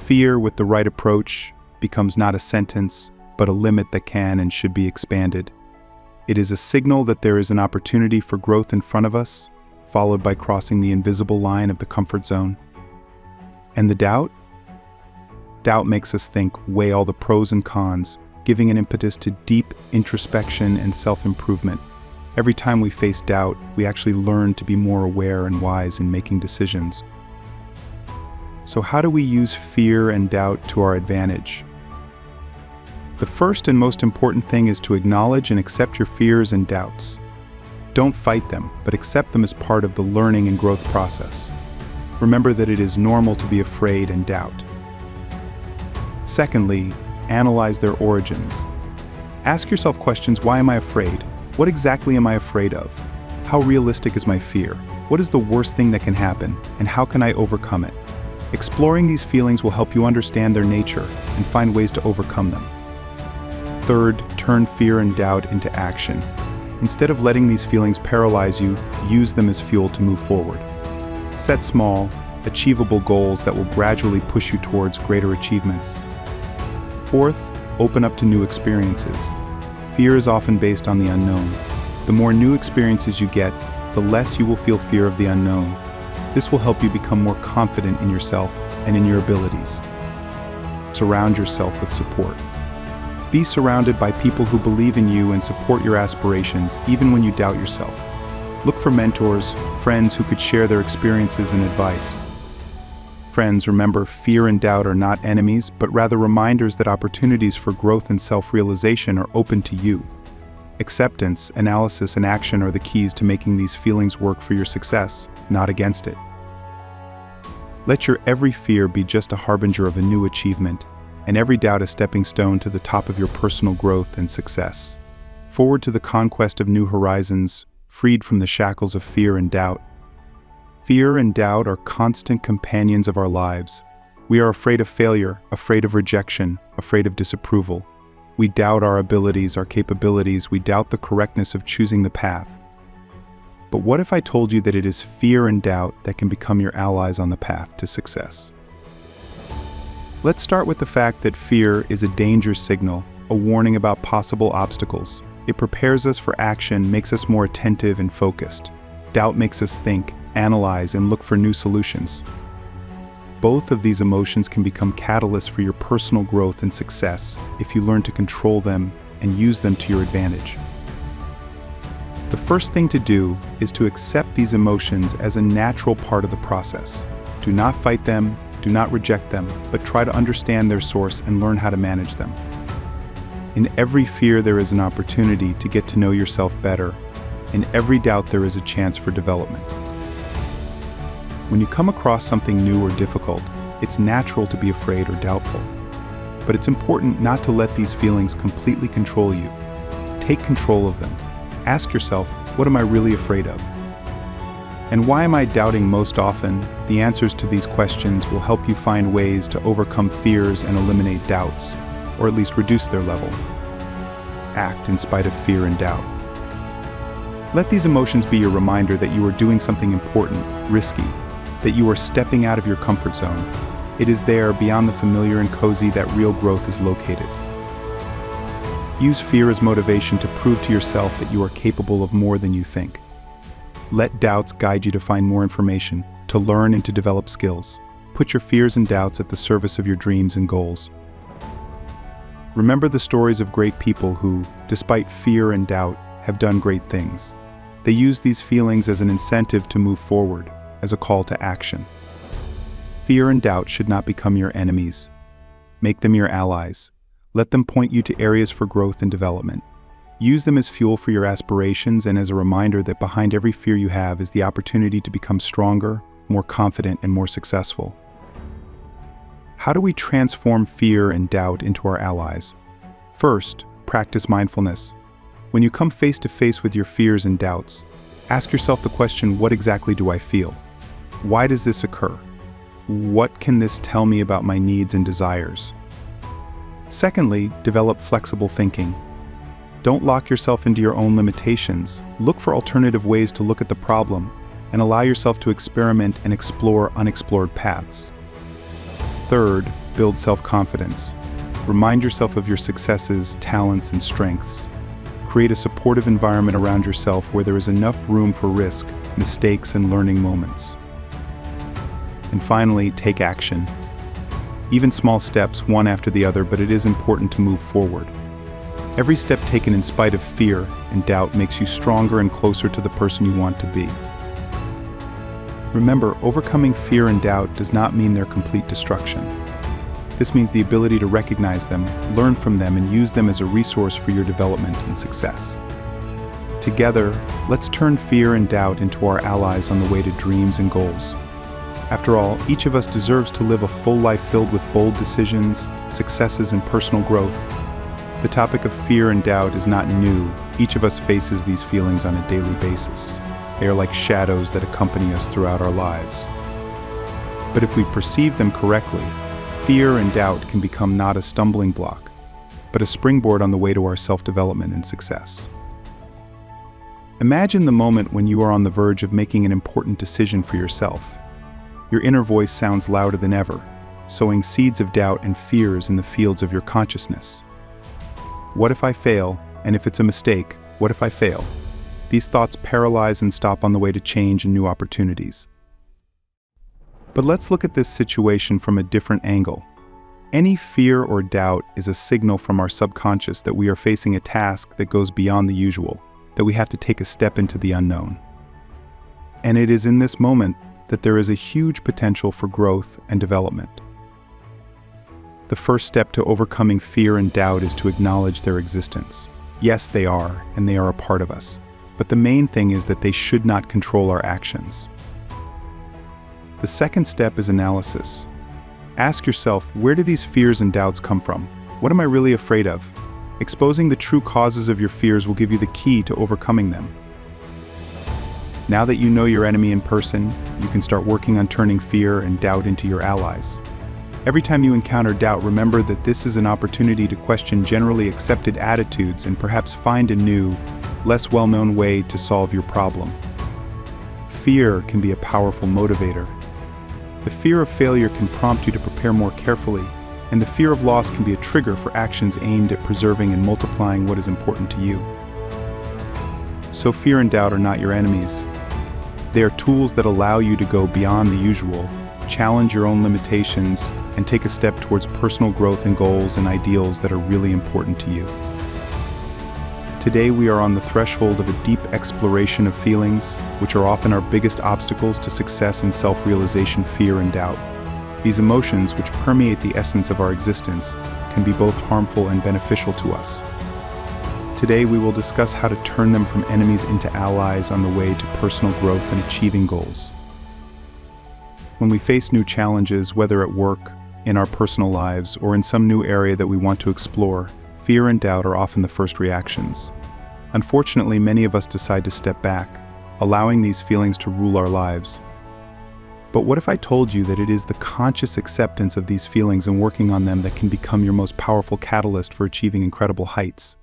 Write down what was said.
Fear, with the right approach, becomes not a sentence, but a limit that can and should be expanded. It is a signal that there is an opportunity for growth in front of us, followed by crossing the invisible line of the comfort zone. And the doubt? Doubt makes us think, weigh all the pros and cons, giving an impetus to deep introspection and self-improvement. Every time we face doubt, we actually learn to be more aware and wise in making decisions. So how do we use fear and doubt to our advantage? The first and most important thing is to acknowledge and accept your fears and doubts. Don't fight them, but accept them as part of the learning and growth process. Remember that it is normal to be afraid and doubt. Secondly, analyze their origins. Ask yourself questions: why am I afraid? What exactly am I afraid of? How realistic is my fear? What is the worst thing that can happen, and how can I overcome it? Exploring these feelings will help you understand their nature and find ways to overcome them. Third, turn fear and doubt into action. Instead of letting these feelings paralyze you, use them as fuel to move forward. Set small, achievable goals that will gradually push you towards greater achievements. Fourth, open up to new experiences. Fear is often based on the unknown. The more new experiences you get, the less you will feel fear of the unknown. This will help you become more confident in yourself and in your abilities. Surround yourself with support. Be surrounded by people who believe in you and support your aspirations, even when you doubt yourself. Look for mentors, friends who could share their experiences and advice. Friends, remember, fear and doubt are not enemies, but rather reminders that opportunities for growth and self-realization are open to you. Acceptance, analysis, and action are the keys to making these feelings work for your success, not against it. Let your every fear be just a harbinger of a new achievement, and every doubt a stepping stone to the top of your personal growth and success. Forward to the conquest of new horizons, freed from the shackles of fear and doubt. Fear and doubt are constant companions of our lives. We are afraid of failure, afraid of rejection, afraid of disapproval. We doubt our abilities, our capabilities. We doubt the correctness of choosing the path. But what if I told you that it is fear and doubt that can become your allies on the path to success? Let's start with the fact that fear is a danger signal, a warning about possible obstacles. It prepares us for action, makes us more attentive and focused. Doubt makes us think, analyze, and look for new solutions. Both of these emotions can become catalysts for your personal growth and success if you learn to control them and use them to your advantage. The first thing to do is to accept these emotions as a natural part of the process. Do not fight them, do not reject them, but try to understand their source and learn how to manage them. In every fear, there is an opportunity to get to know yourself better. In every doubt, there is a chance for development. When you come across something new or difficult, it's natural to be afraid or doubtful. But it's important not to let these feelings completely control you. Take control of them. Ask yourself, what am I really afraid of? And why am I doubting most often? The answers to these questions will help you find ways to overcome fears and eliminate doubts, or at least reduce their level. Act in spite of fear and doubt. Let these emotions be your reminder that you are doing something important, risky, that you are stepping out of your comfort zone. It is there, beyond the familiar and cozy, that real growth is located. Use fear as motivation to prove to yourself that you are capable of more than you think. Let doubts guide you to find more information, to learn and to develop skills. Put your fears and doubts at the service of your dreams and goals. Remember the stories of great people who, despite fear and doubt, have done great things. They use these feelings as an incentive to move forward, as a call to action. Fear and doubt should not become your enemies. Make them your allies. Let them point you to areas for growth and development. Use them as fuel for your aspirations and as a reminder that behind every fear you have is the opportunity to become stronger, more confident, and more successful. How do we transform fear and doubt into our allies? First, practice mindfulness. When you come face to face with your fears and doubts, ask yourself the question, what exactly do I feel? Why does this occur? What can this tell me about my needs and desires? Secondly, develop flexible thinking. Don't lock yourself into your own limitations. Look for alternative ways to look at the problem and allow yourself to experiment and explore unexplored paths. Third, Build self-confidence. Remind yourself of your successes, talents, and strengths. Create a supportive environment around yourself where there is enough room for risk, mistakes, and learning moments. And finally, take action. Even small steps, one after the other, but it is important to move forward. Every step taken in spite of fear and doubt makes you stronger and closer to the person you want to be. Remember, overcoming fear and doubt does not mean their complete destruction. This means the ability to recognize them, learn from them, and use them as a resource for your development and success. Together, let's turn fear and doubt into our allies on the way to dreams and goals. After all, each of us deserves to live a full life filled with bold decisions, successes, and personal growth. The topic of fear and doubt is not new. Each of us faces these feelings on a daily basis. They are like shadows that accompany us throughout our lives. But if we perceive them correctly, fear and doubt can become not a stumbling block, but a springboard on the way to our self-development and success. Imagine the moment when you are on the verge of making an important decision for yourself. Your inner voice sounds louder than ever, sowing seeds of doubt and fears in the fields of your consciousness. What if I fail? And if it's a mistake, what if I fail? These thoughts paralyze and stop on the way to change and new opportunities. But let's look at this situation from a different angle. Any fear or doubt is a signal from our subconscious that we are facing a task that goes beyond the usual, that we have to take a step into the unknown. And it is in this moment that there is a huge potential for growth and development. The first step to overcoming fear and doubt is to acknowledge their existence. Yes, they are, and they are a part of us. But the main thing is that they should not control our actions. The second step is analysis. Ask yourself, where do these fears and doubts come from? What am I really afraid of? Exposing the true causes of your fears will give you the key to overcoming them. Now that you know your enemy in person, you can start working on turning fear and doubt into your allies. Every time you encounter doubt, remember that this is an opportunity to question generally accepted attitudes and perhaps find a new, less well-known way to solve your problem. Fear can be a powerful motivator. The fear of failure can prompt you to prepare more carefully, and the fear of loss can be a trigger for actions aimed at preserving and multiplying what is important to you. So fear and doubt are not your enemies. They are tools that allow you to go beyond the usual, challenge your own limitations, and take a step towards personal growth and goals and ideals that are really important to you. Today we are on the threshold of a deep exploration of feelings, which are often our biggest obstacles to success and self-realization: fear and doubt. These emotions, which permeate the essence of our existence, can be both harmful and beneficial to us. Today we will discuss how to turn them from enemies into allies on the way to personal growth and achieving goals. When we face new challenges, whether at work, in our personal lives, or in some new area that we want to explore, fear and doubt are often the first reactions. Unfortunately, many of us decide to step back, allowing these feelings to rule our lives. But what if I told you that it is the conscious acceptance of these feelings and working on them that can become your most powerful catalyst for achieving incredible heights?